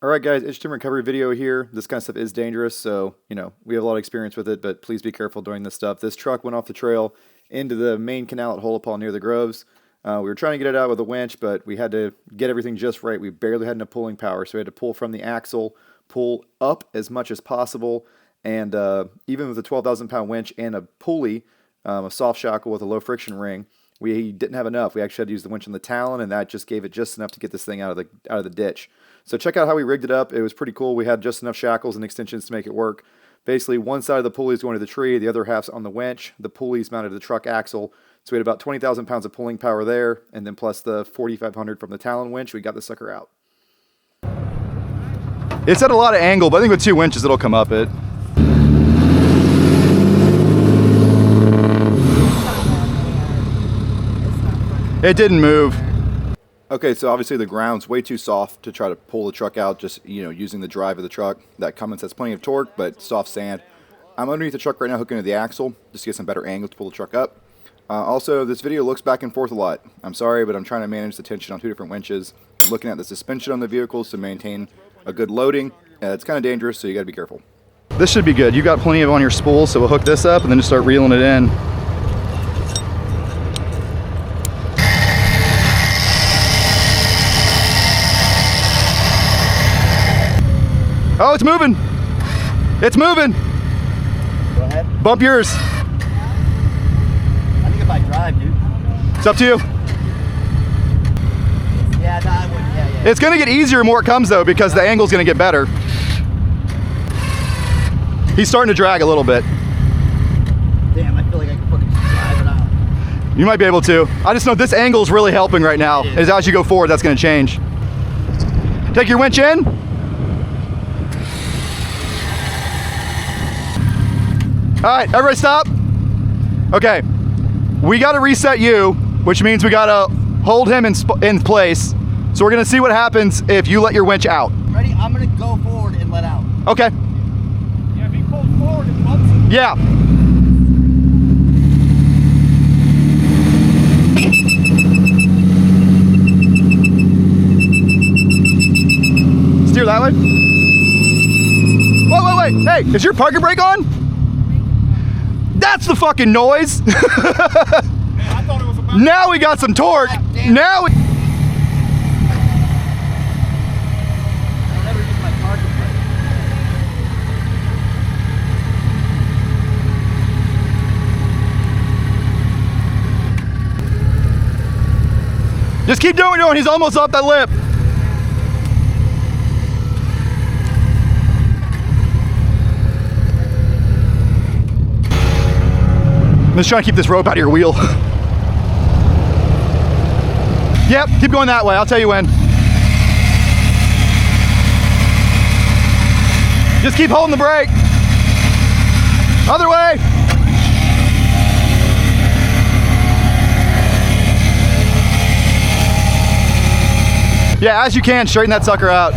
Alright guys, interesting recovery video here. This kind of stuff is dangerous, so, we have a lot of experience with it, but please be careful doing this stuff. This truck went off the trail into the main canal at Holopaw near the Groves. We were trying to get it out with a winch, but we had to get everything just right. We barely had enough pulling power, so we had to pull from the axle, pull up as much as possible, and even with a 12,000-pound winch and a pulley, a soft shackle with a low friction ring, we didn't have enough. We actually had to use the winch on the talon, and that just gave it just enough to get this thing out of the ditch. So check out how we rigged it up. It was pretty cool. We had just enough shackles and extensions to make it work. Basically, one side of the pulley is going to the tree, the other half's on the winch. The pulley's mounted to the truck axle. So we had about 20,000 pounds of pulling power there, and then plus the 4,500 from the talon winch, we got the sucker out. It's at a lot of angle, but I think with two winches it'll come up it. It didn't move. Okay, so obviously the ground's way too soft to try to pull the truck out, just, using the drive of the truck. That Cummins has plenty of torque, but soft sand. I'm underneath the truck right now hooking to the axle, just to get some better angle to pull the truck up. Also, this video looks back and forth a lot. I'm sorry, but I'm trying to manage the tension on two different winches. I'm looking at the suspension on the vehicles to maintain a good loading. It's kind of dangerous, so you gotta be careful. This should be good. You got plenty of on your spool, so we'll hook this up and then just start reeling it in. Oh, it's moving. It's moving. Go ahead. Bump yours. I think if I drive, dude. It's up to you. Yeah, no, I wouldn't. Yeah. It's going to get easier the more it comes, though, because the angle's going to get better. He's starting to drag a little bit. Damn, I feel like I can fucking drive it out. You might be able to. I just know this angle's really helping right now. As you go forward, that's going to change. Take your winch in. All right, everybody stop. Okay, we got to reset you, which means we got to hold him in place. So we're gonna see what happens if you let your winch out. Ready? I'm gonna go forward and let out. Okay. Yeah, if he pulls forward and bumps it. Yeah. Steer that way. Wait. Hey, is your parking brake on? That's the fucking noise. Man, I thought it was about Now we got some torque. Now we... I'll never use my parking brake. Just keep doing what you're doing. He's almost off that lip. I'm just trying to keep this rope out of your wheel. Yep, keep going that way. I'll tell you when. Just keep holding the brake. Other way. Yeah, as you can, straighten that sucker out.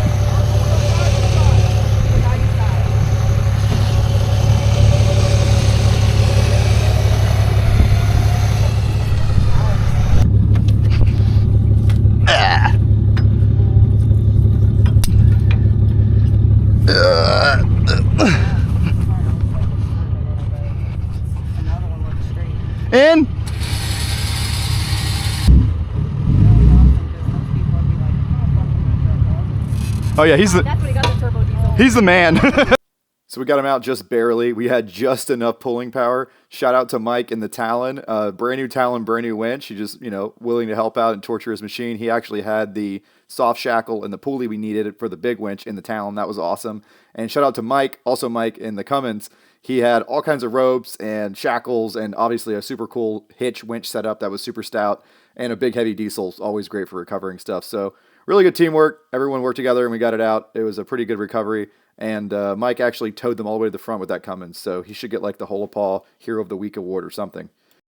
In. Oh yeah, he's the man. So we got him out just barely. We had just enough pulling power. Shout out to Mike in the Talon. Brand new Talon, brand new winch. He just, willing to help out and torture his machine. He actually had the soft shackle and the pulley we needed for the big winch in the Talon. That was awesome. And shout out to Mike, also Mike in the Cummins. He had all kinds of ropes and shackles and obviously a super cool hitch winch setup that was super stout, and a big heavy diesel, always great for recovering stuff. So really good teamwork. Everyone worked together and we got it out. It was a pretty good recovery. And Mike actually towed them all the way to the front with that Cummins. So he should get like the Holopaw Hero of the Week award or something.